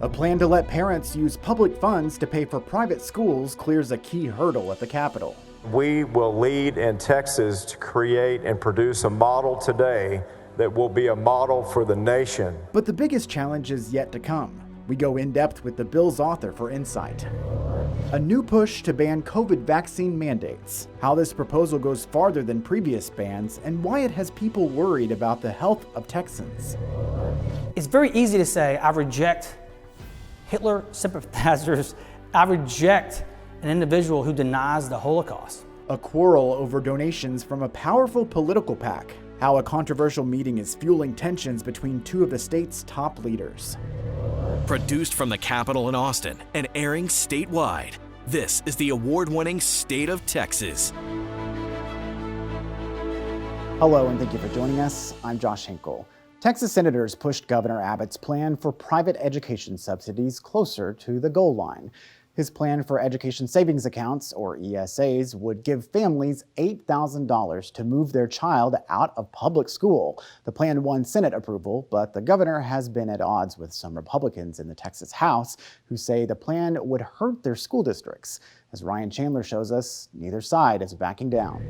A plan to let parents use public funds to pay for private schools clears a key hurdle at the Capitol. We will lead in Texas to create and produce a model today that will be a model for the nation. But the biggest challenge is yet to come. We go in depth with the bill's author for insight. A new push to ban COVID vaccine mandates, how this proposal goes farther than previous bans, and why it has people worried about the health of Texans. It's very easy to say, I reject Hitler sympathizers, I reject an individual who denies the Holocaust. A quarrel over donations from a powerful political PAC, how a controversial meeting is fueling tensions between two of the state's top leaders. Produced from the Capitol in Austin and airing statewide, this is the award-winning State of Texas. Hello, and thank you for joining us. I'm Josh Hinkle. Texas senators pushed Governor Abbott's plan for private education subsidies closer to the goal line. His plan for education savings accounts, or ESAs, would give families $8,000 to move their child out of public school. The plan won Senate approval, but the governor has been at odds with some Republicans in the Texas House who say the plan would hurt their school districts. As Ryan Chandler shows us, neither side is backing down.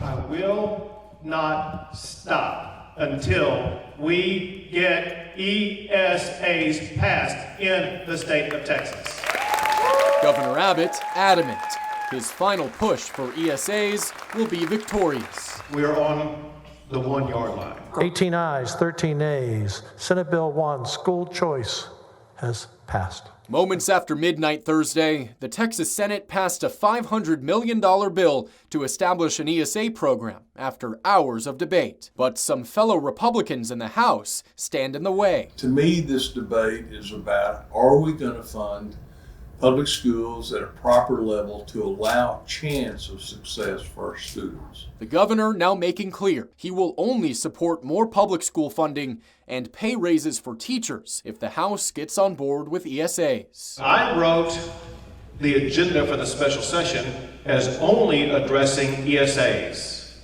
I will not stop until we get ESAs passed in the state of Texas. Governor Abbott adamant his final push for ESAs will be victorious. We are on the 1 yard line. 18 ayes, 13 nays. Senate Bill 1, school choice, has passed. Moments after midnight Thursday, the Texas Senate passed a $500 million bill to establish an ESA program after hours of debate. But some fellow Republicans in the House stand in the way. To me, this debate is about, are we going to fund public schools at a proper level to allow chance of success for our students? The governor now making clear he will only support more public school funding and pay raises for teachers if the House gets on board with ESAs. I wrote the agenda for the special session as only addressing ESAs.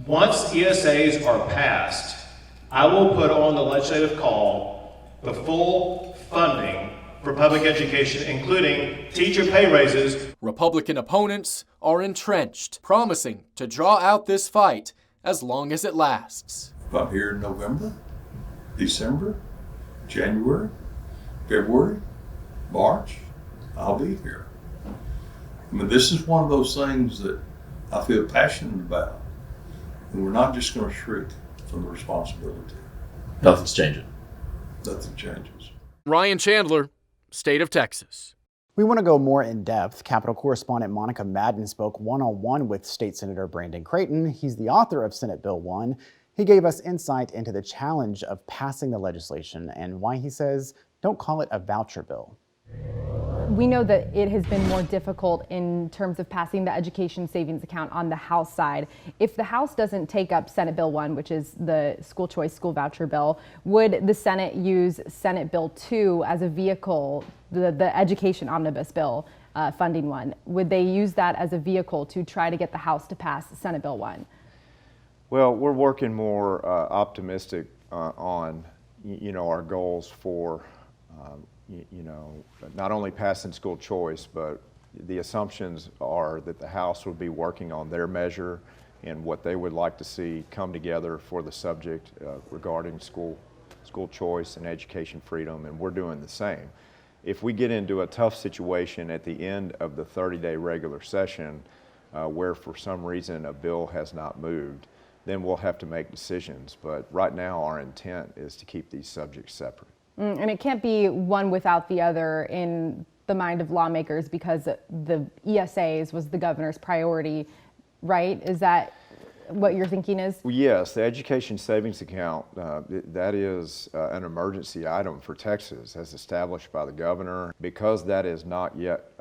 Once ESAs are passed, I will put on the legislative call the full funding for public education, including teacher pay raises. Republican opponents are entrenched, promising to draw out this fight as long as it lasts. If I'm here in November, December, January, February, March, I'll be here. I mean, this is one of those things that I feel passionate about, and we're not just going to shrink from the responsibility. Nothing's changing. Nothing changes. Ryan Chandler, State of Texas. We want to go more in depth. Capitol correspondent Monica Madden spoke one-on-one with State Senator Brandon Creighton. He's the author of Senate Bill 1. He gave us insight into the challenge of passing the legislation and why he says, don't call it a voucher bill. We know that it has been more difficult in terms of passing the education savings account on the House side. If the House doesn't take up Senate Bill 1, which is the school choice school voucher bill, would the Senate use Senate Bill 2 as a vehicle, the education omnibus bill funding one? Would they use that as a vehicle to try to get the House to pass Senate Bill 1? Well, we're working more optimistic on, our goals for, not only passing school choice, but the assumptions are that the House would be working on their measure and what they would like to see come together for the subject regarding school choice and education freedom, and we're doing the same. If we get into a tough situation at the end of the 30-day regular session where for some reason a bill has not moved, then we'll have to make decisions. But right now our intent is to keep these subjects separate. And it can't be one without the other in the mind of lawmakers because the ESAs was the governor's priority, right? Is that what your thinking is? Well, yes, the education savings account, that is an emergency item for Texas as established by the governor. Because that is not yet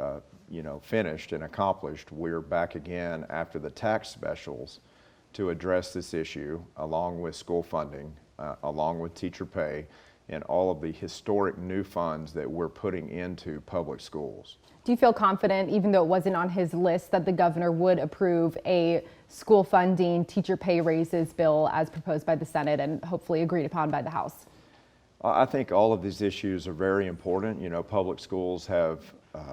finished and accomplished, we're back again after the tax specials to address this issue along with school funding, along with teacher pay, and all of the historic new funds that we're putting into public schools. Do you feel confident, even though it wasn't on his list, that the governor would approve a school funding teacher pay raises bill as proposed by the Senate and hopefully agreed upon by the House? I think all of these issues are very important. You know, public schools have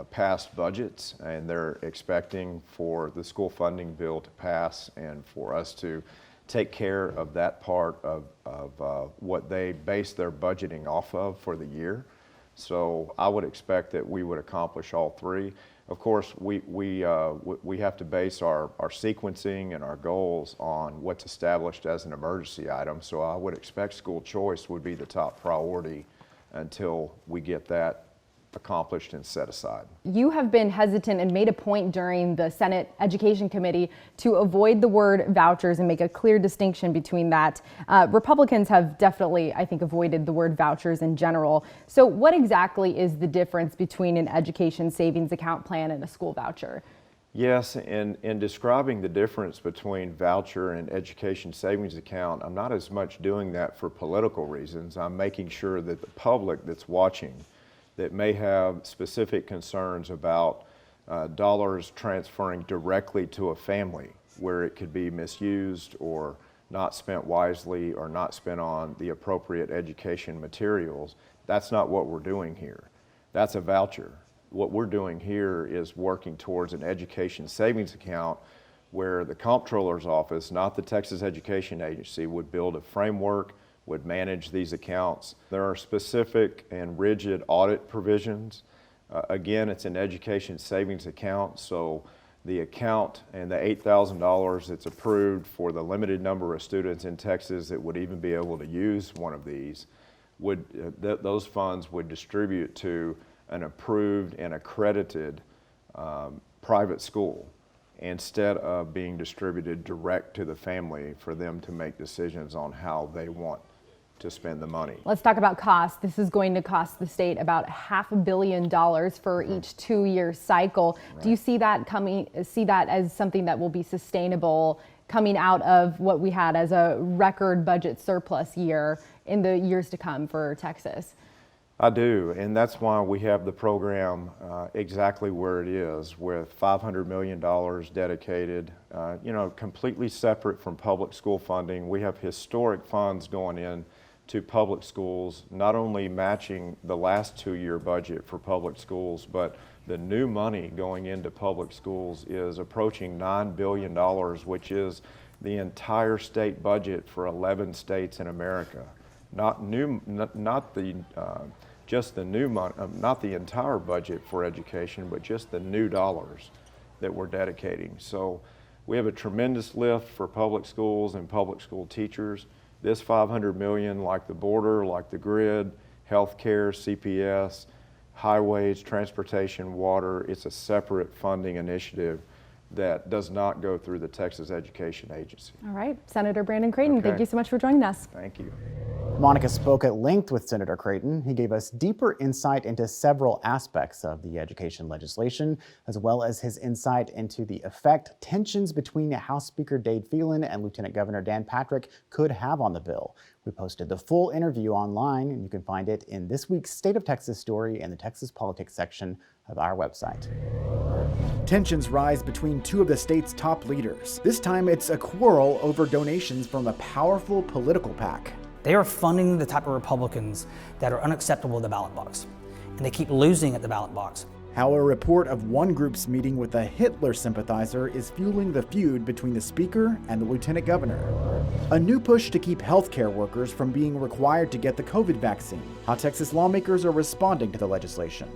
passed budgets, and they're expecting for the school funding bill to pass and for us to take care of that part of what they base their budgeting off of for the year. So I would expect that we would accomplish all three. Of course, we have to base our sequencing and our goals on what's established as an emergency item. So I would expect school choice would be the top priority until we get that accomplished and set aside. You have been hesitant and made a point during the Senate Education Committee to avoid the word vouchers and make a clear distinction between that. Republicans have definitely, I think, avoided the word vouchers in general. So what exactly is the difference between an education savings account plan and a school voucher? Yes, in describing the difference between voucher and education savings account, I'm not as much doing that for political reasons. I'm making sure that the public that's watching that may have specific concerns about dollars transferring directly to a family where it could be misused or not spent wisely or not spent on the appropriate education materials. That's not what we're doing here. That's a voucher. What we're doing here is working towards an education savings account where the comptroller's office, not the Texas Education Agency, would build a framework, would manage these accounts. There are specific and rigid audit provisions. Again, it's an education savings account, so the account and the $8,000 that's approved for the limited number of students in Texas that would even be able to use one of these, those funds would distribute to an approved and accredited private school instead of being distributed direct to the family for them to make decisions on how they want to spend the money. Let's talk about cost. This is going to cost the state about $500 million for each 2-year cycle. Right. Do you see that as something that will be sustainable coming out of what we had as a record budget surplus year in the years to come for Texas? I do, and that's why we have the program exactly where it is, with $500 million dedicated, completely separate from public school funding. We have historic funds going in to public schools, not only matching the last 2-year budget for public schools, but the new money going into public schools is approaching $9 billion, which is the entire state budget for 11 states in America. Not just the new money, not the entire budget for education, but just the new dollars that we're dedicating. So we have a tremendous lift for public schools and public school teachers. This $500 million, like the border, like the grid, healthcare, CPS, highways, transportation, water, it's a separate funding initiative that does not go through the Texas Education Agency. All right, Senator Brandon Creighton, Thank you so much for joining us. Thank you. Monica spoke at length with Senator Creighton. He gave us deeper insight into several aspects of the education legislation, as well as his insight into the effect tensions between House Speaker Dade Phelan and Lieutenant Governor Dan Patrick could have on the bill. We posted the full interview online, and you can find it in this week's State of Texas story in the Texas Politics section of our website. Tensions rise between two of the state's top leaders. This time it's a quarrel over donations from a powerful political PAC. They are funding the type of Republicans that are unacceptable at the ballot box, and they keep losing at the ballot box. How a report of one group's meeting with a Hitler sympathizer is fueling the feud between the speaker and the lieutenant governor. A new push to keep healthcare workers from being required to get the COVID vaccine. How Texas lawmakers are responding to the legislation.